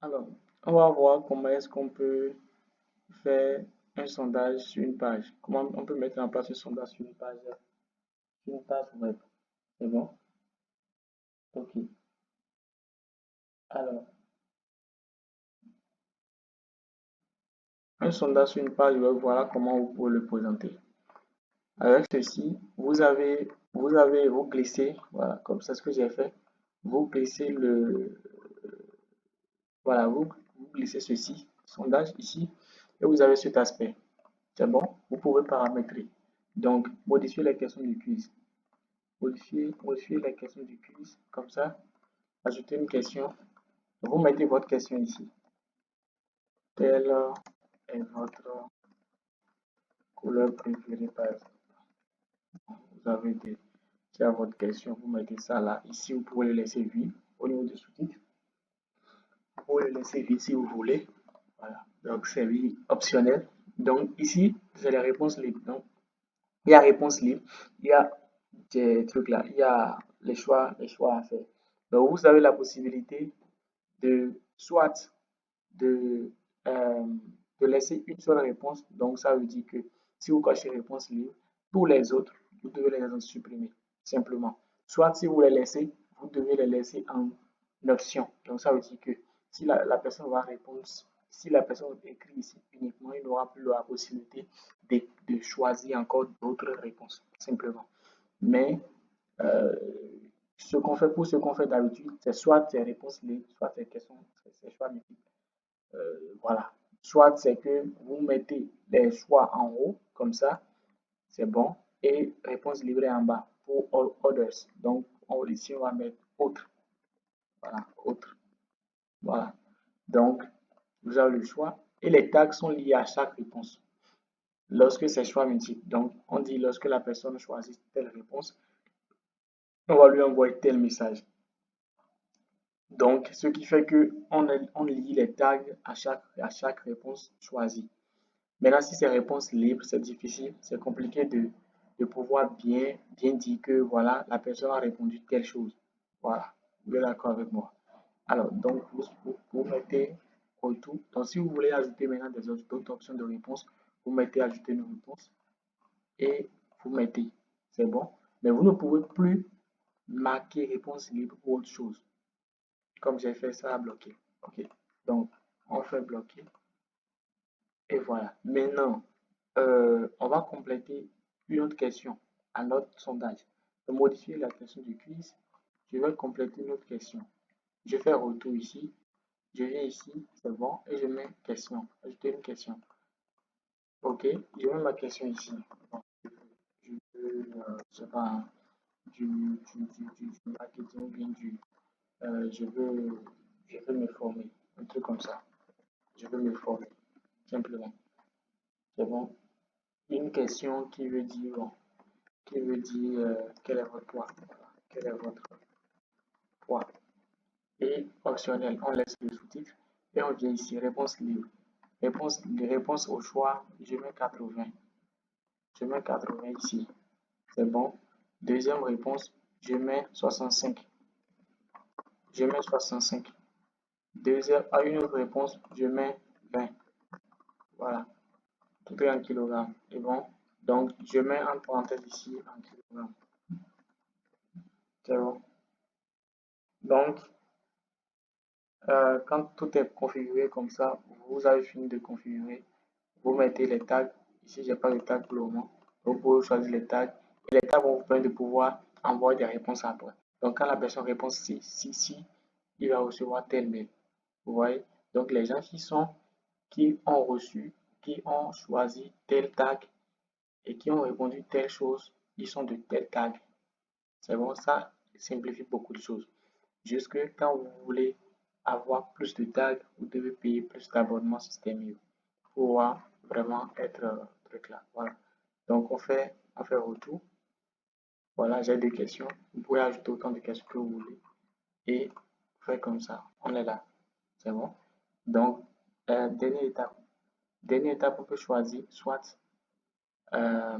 Alors, on va voir comment est-ce qu'on peut faire un sondage sur une page. Comment on peut mettre en place un sondage sur une page web. C'est bon? Ok. Alors, un sondage sur une page web, voilà comment vous pouvez le présenter. Avec ceci, vous glissez, voilà, comme c'est ce que j'ai fait. Vous glissez voilà, vous glissez ceci, sondage ici, et vous avez cet aspect. C'est bon? Vous pouvez paramétrer. Donc, modifier les questions du quiz. Modifier les questions du quiz, comme ça. Ajoutez une question. Vous mettez votre question ici. Quelle est votre couleur préférée, par exemple? Vous avez déjà votre question, vous mettez ça là. Ici, vous pouvez le laisser vide au niveau du sous-titre. Vous pouvez le laisser vide si vous voulez. Voilà. Donc, c'est optionnel. Donc, ici, c'est les réponses libres. Donc, il y a réponse libre. Il y a des trucs là. Il y a les choix à faire. Donc, vous avez la possibilité de soit de, euh, de laisser une seule réponse. Donc, ça veut dire que si vous cochez réponse libre, tous les autres, vous devez les supprimer, simplement. Soit si vous les laissez, vous devez les laisser en option. Donc, ça veut dire que si la personne va répondre, si la personne écrit ici uniquement, il n'aura plus la possibilité de choisir encore d'autres réponses, simplement. Mais euh, ce qu'on fait d'habitude, c'est soit ces réponses libres, soit ces questions, ces choix multiples. Voilà. Soit c'est que vous mettez les choix en haut, comme ça, c'est bon, et réponse livrée en bas pour all others. Donc, ici, on va mettre autre. Voilà, autre. Voilà. Donc, vous avez le choix. Et les tags sont liés à chaque réponse. Lorsque c'est choix multiple, donc on dit lorsque la personne choisit telle réponse, on va lui envoyer tel message. Donc, ce qui fait que on lit les tags à chaque réponse choisie. Maintenant, si c'est réponse libre, c'est difficile, c'est compliqué de pouvoir bien dire que voilà, la personne a répondu telle chose. Voilà, vous êtes d'accord avec moi. Alors, donc, vous mettez retour. Donc, si vous voulez ajouter maintenant d'autres options de réponse, vous mettez ajouter une réponse et vous mettez. C'est bon. Mais vous ne pouvez plus marquer réponse libre ou autre chose. Comme j'ai fait ça à bloquer. OK. Donc, on fait bloquer. Et voilà. Maintenant, on va compléter une autre question à notre sondage. Pour modifier la question du quiz, je vais compléter une autre question. Je fais retour ici. Je viens ici, c'est bon, et je mets question. Ajouter une question. OK, je mets ma question ici. Bon, je veux, je sais pas, du marketing ou bien je veux me former. Un truc comme ça. Je veux me former, simplement. C'est bon. Une question qui veut dire, bon, quel est votre poids. Voilà. Quel est votre poids. Et optionnel, on laisse le sous-titre et on vient ici, réponse libre. Réponse au choix, je mets 80. Je mets 80 ici. C'est bon. Deuxième réponse, je mets 65. Je mets 65. Deuxième, à une autre réponse, je mets 20. Voilà. Tout est en kilogrammes. Et bon. Donc, je mets en parenthèse ici en kilogrammes. C'est bon. Donc, quand tout est configuré comme ça, vous avez fini de configurer. Vous mettez les tags. Ici, j'ai pas de tag pour le moment. Vous pouvez choisir les tags. Et les tags vont vous permettre de pouvoir envoyer des réponses après. Donc, quand la personne répond si, il va recevoir tel mail. Vous voyez? Donc, les gens qui ont reçu, qui ont choisi tel tag et qui ont répondu telle chose, ils sont de tel tag. C'est bon, ça simplifie beaucoup de choses. Juste que quand vous voulez avoir plus de tags, vous devez payer plus d'abonnements système pour pouvoir vraiment être très clair. Voilà. Donc on fait retour. Voilà, j'ai des questions. Vous pouvez ajouter autant de questions que vous voulez et faire comme ça. On est là. C'est bon. Donc, dernière étape. Dernière étape, on peut choisir euh,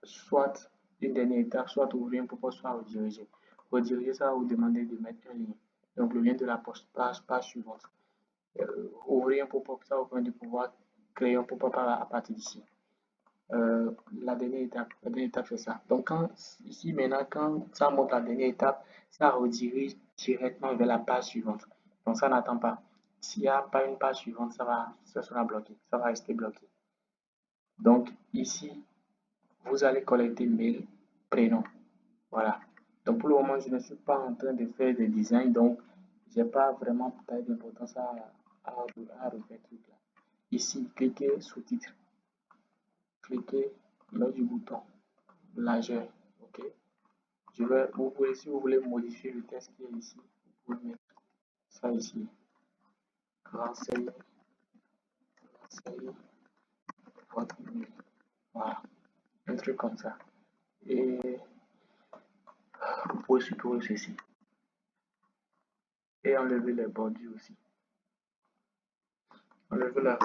soit une dernière étape, soit ouvrir un propos, soit rediriger. Rediriger, ça va vous demander de mettre un lien. Donc le lien de la page suivante. Ouvrir un pop-up, ça vous permet de pouvoir créer un pop-up à partir d'ici. La dernière étape c'est ça. Donc ici maintenant, quand ça montre la dernière étape, ça redirige directement vers la page suivante. Donc ça n'attend pas. S'il n'y a pas une page suivante, ça sera bloqué, ça va rester bloqué. Donc ici, vous allez collecter mail, prénom. Voilà. Donc pour le moment, je ne suis pas en train de faire des designs, donc j'ai pas vraiment d'importance à refaire tout là. Ici, cliquez sous-titres. Cliquez lors du bouton largeur. Ok. Si vous voulez modifier le texte qui est ici, vous pouvez mettre ça ici. Renseignez votre email. Voilà. Un truc comme ça. Et vous pouvez supprimer ceci. Et enlever les bordures aussi. Enlever la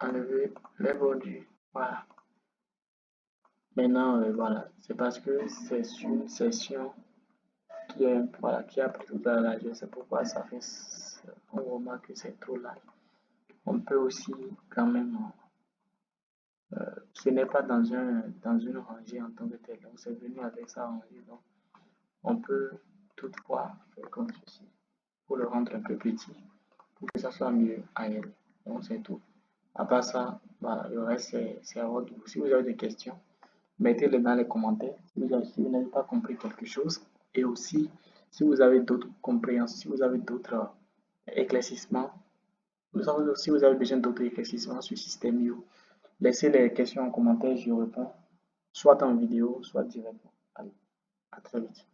enlever les bordures. Voilà. Maintenant, voilà. C'est parce que c'est une session qui a pris toute la largeur. C'est pourquoi ça fait, on remarque que c'est trop large. On peut aussi quand même, ce n'est pas dans une rangée en tant que tel. Donc c'est venu avec ça rangée. Donc on peut toutefois faire comme ceci pour le rendre un peu petit, pour que ça soit mieux à elle. Donc c'est tout. À part ça, voilà, le reste c'est à votre goût. Si vous avez des questions, mettez-les dans les commentaires. Si vous n'avez pas compris quelque chose, et aussi si vous avez d'autres compréhensions, si vous avez d'autres éclaircissements, si vous avez besoin d'autres éclaircissements sur Système.io, laissez les questions en commentaire, je réponds, soit en vidéo, soit directement. Allez, à très vite.